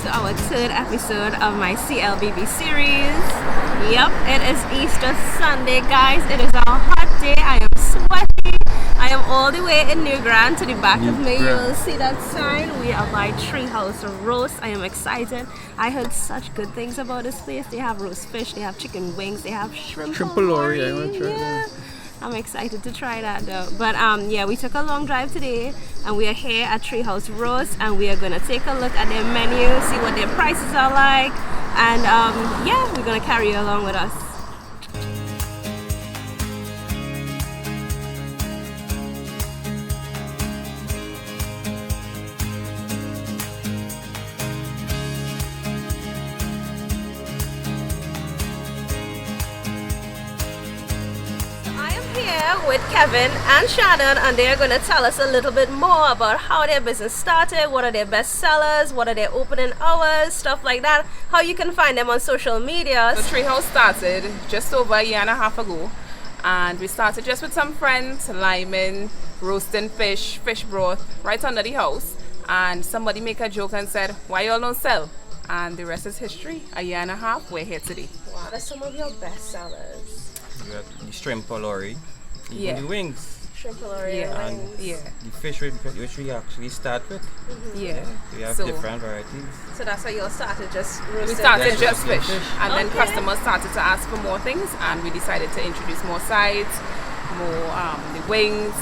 to our third episode of my CLBB series. Yep, it is Easter Sunday, guys. It is a hot day. I am sweaty. I am all the way in New Grand. To the back of me, you will see that sign. We are by Treehouse Roast. I am excited. I heard such good things about this place. They have roast fish, they have chicken wings, they have shrimp polari. I want to try that. I'm excited to try that though. But yeah, we took a long drive today and we are here at Treehouse Roast and we are gonna take a look at their menu, see what their prices are like, and yeah, we're gonna carry you along with us. With Kevin and Shannon, and they're going to tell us a little bit more about how their business started, what are their best sellers, what are their opening hours, stuff like that, how you can find them on social media. So Treehouse started just over a year and a half ago, and we started just with some friends, liming, roasting fish broth right under the house, and somebody make a joke and said, why y'all don't sell? And the rest is history. A year and a half, we're here today. Wow, that's some of your best sellers. You got the shrimp polari. Yeah. The wings. Shrimp polari, yeah. wings. Yeah. The fish which we actually start with. Yeah. We have different varieties. So that's how you all started, just roasting. We started just fish. And then customers started to ask for more things, and we decided to introduce more sides, more the wings,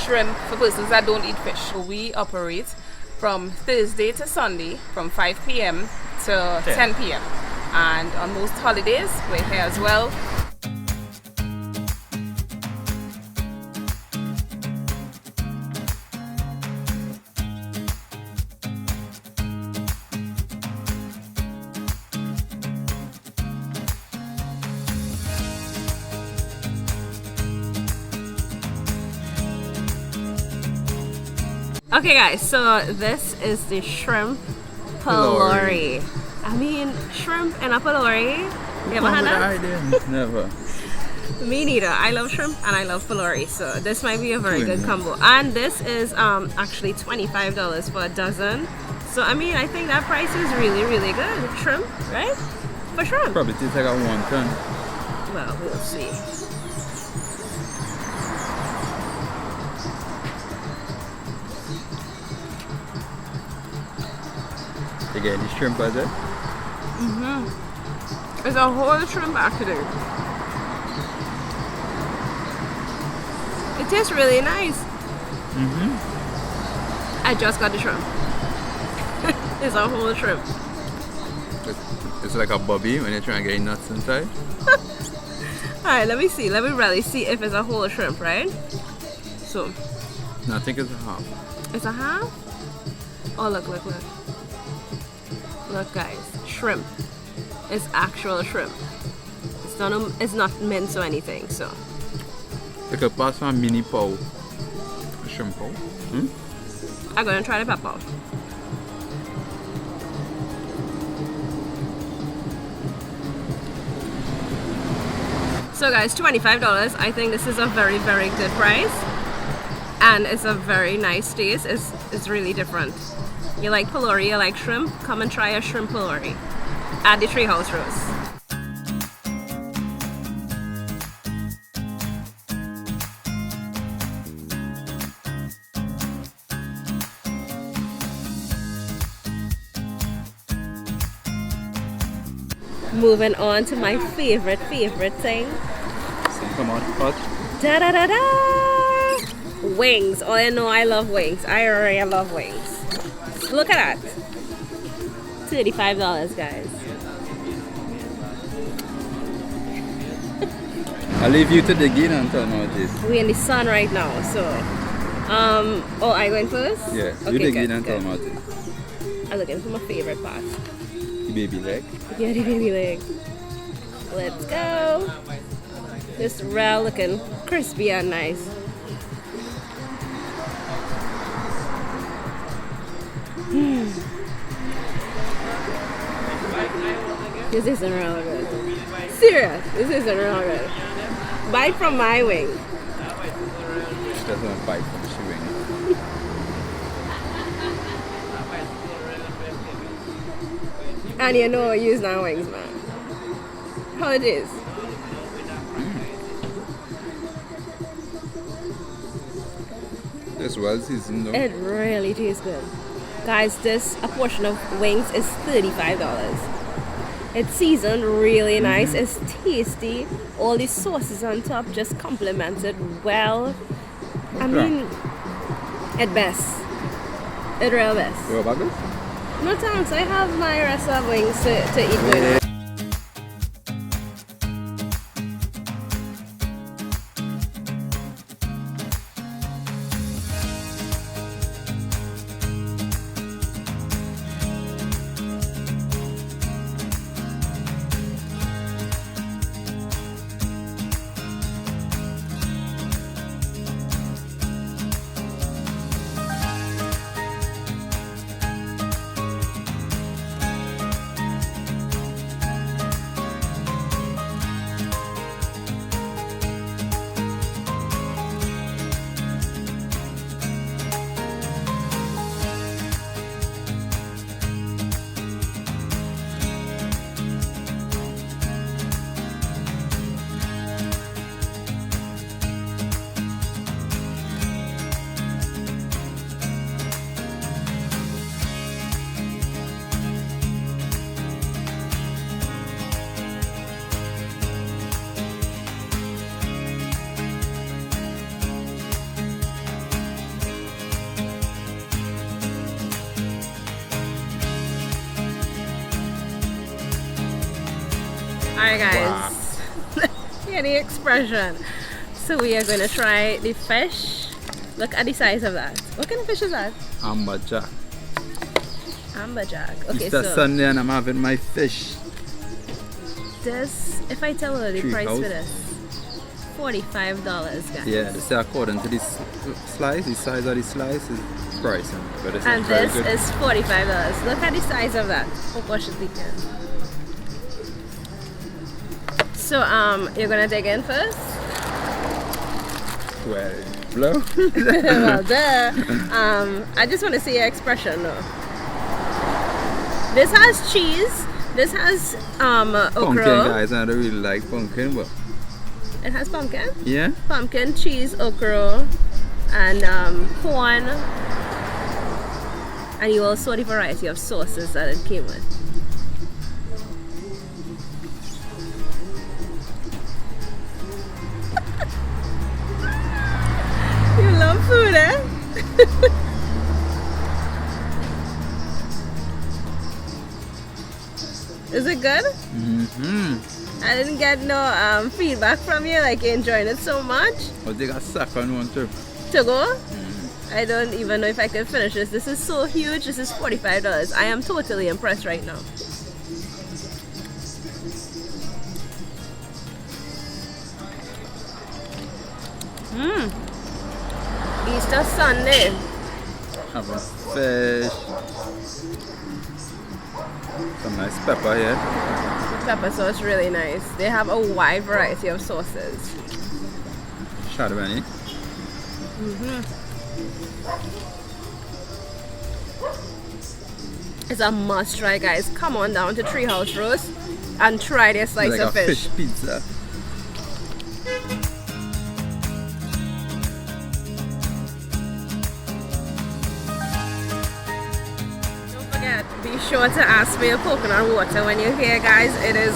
shrimp for persons that don't eat fish. So we operate from Thursday to Sunday from 5 p.m. to 10 p.m. And on most holidays, we're here as well. Okay guys, so this is the shrimp polari. I mean, shrimp and a polari. You ever had that? Never. Me neither. I love shrimp and I love polari, so this might be a very good combo. And this is actually $25 for a dozen. So I mean, I think that price is really, really good. Shrimp, right? For shrimp. Probably tastes like a wonton. Well, we'll see. You get any shrimp as it? It's a whole shrimp actually. It tastes really nice. I just got the shrimp. It's a whole shrimp. It's like a bobby when you're trying to get nuts inside. Alright, let me see. Let me really see if it's a whole shrimp, right? So. No, I think it's a half. It's a half? Oh, look. Look guys, shrimp. It's actual shrimp. It's not minced or anything, so. Like a pass for a mini paw. A shrimp paw. I'm gonna try the pepper. So guys, $25. I think this is a very, very good price. And it's a very nice taste. It's really different. You like polari, you like shrimp? Come and try a shrimp polari at the Treehouse Roast. Moving on to my favorite thing. Come on, hot. Da da da da! Wings. Oh, I know I love wings. I really love wings. Look at that. $35, guys. I'll leave you to dig in and tell me what it is. We're in the sun right now, so. Oh, are you going first? Yeah, okay, you dig good, in and tell good. me what it is. I'm looking for my favorite part. The baby leg. Yeah, the baby leg. Let's go. This raw looking crispy and nice. This isn't real good. Serious, this isn't real good. Bite from my wing. She doesn't want to bite from the wing. And you know use now wings, man. How it is? It's well seasoned though. It really tastes good. Guys, a portion of wings is $35. It's seasoned really nice. It's tasty. All these sauces on top just complement it well. I mean, at best. At real best. What about this? No thanks. I have my rest of wings to eat with. Alright guys, hear the expression. So we are going to try the fish. Look at the size of that. What kind of fish is that? Amberjack. Amberjack. Okay, It's so Sunday and I'm having my fish. this, if I tell her the price Treehouse. for this, $45 guys. Yeah, they say according to this slice, the size of the slice is pricing. But this And is very this good. is $45. Look at the size of that. Wash it again. So you're gonna dig in first? Well, blow. Well, duh. I just want to see your expression though. This has cheese. This has Pumpkin, okra. guys, I don't really like pumpkin, but It has pumpkin. yeah. Pumpkin, cheese, okra, and corn. And you also the variety of sauces that it came with. You love food, eh? Is it good? I didn't get no feedback from you, like you enjoying it so much. I'll take a second one too. To go? I don't even know if I can finish this. This is so huge. This is $45. I am totally impressed right now. Easter Sunday. Having fish. Some nice pepper here. The pepper sauce really nice. They have a wide variety of sauces. Chardonnay. It's a must try, guys. Come on down to Treehouse Roast and try their slice Like of a fish. fish pizza. Don't forget, be sure to ask for your coconut water when you're here, guys. It is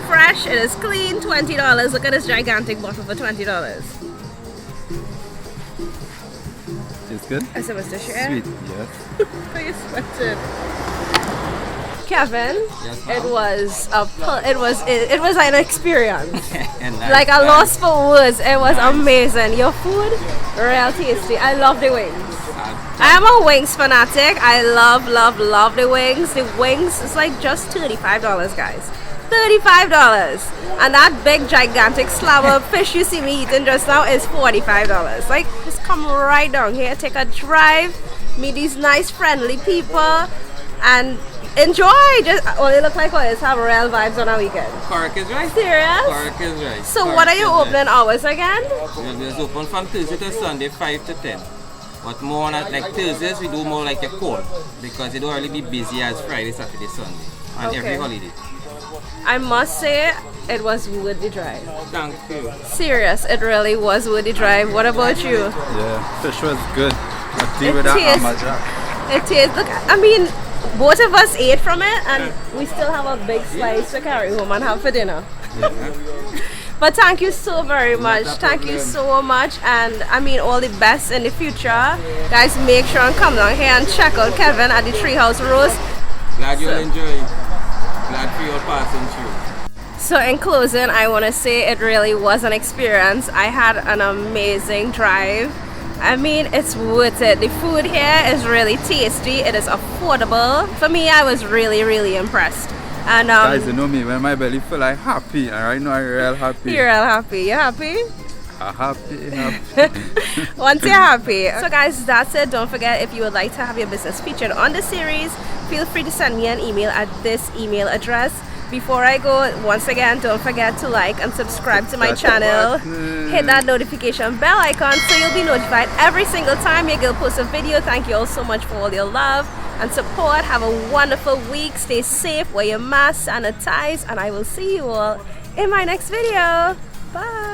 fresh, it is clean, $20. Look at this gigantic bottle for $20. It's good. I supposed to share? Sweet, yes. Are you sweating? Kevin, Yes, it ma'am. was it was an experience. And nice Like a time. lost for words. It was amazing. Your food, real tasty. I love the wings. I am a wings fanatic. I love the wings. The wings is like just $35, guys. $35. And that big gigantic slab of fish you see me eating just now is $45. Like, just come right down here, take a drive, meet these nice friendly people, and enjoy. Just all it look like is have real vibes on a weekend. Correct is right. Serious? Correct is right. So Correct what are you is right. opening hours again? It's open from Tuesday to Sunday, 5 to 10. But more on like Thursdays, we do more like a call because it don't really be busy as Friday, Saturday, Sunday, and every holiday. I must say, it was worth the drive. Thank you. Serious, it really was worth the drive. What about you? Yeah, fish was good. A tea It with that tastes- amberjack. It tastes, look, I mean, both of us ate from it and we still have a big slice to carry home and have for dinner. But thank you so very much. Thank you so much. And I mean, all the best in the future. Guys, make sure and come down here and check out Kevin at the Treehouse Roast. Glad you'll enjoy. Glad for your passing through. So in closing, I want to say it really was an experience. I had an amazing drive. I mean, it's worth it. The food here is really tasty. It is affordable. For me, I was really, really impressed. And Guys, you know me, when my belly feel like happy, and right now I'm real happy. you're real happy. You happy? Happy. Once you're happy. So guys, that's it. Don't forget, if you would like to have your business featured on the series, feel free to send me an email at this email address. Before I go, once again, don't forget to like and subscribe to my channel. Hit that notification bell icon so you'll be notified every single time your girl posts a video. Thank you all so much for all your love and support. Have a wonderful week. Stay safe, wear your mask, sanitize, and I will see you all in my next video. Bye.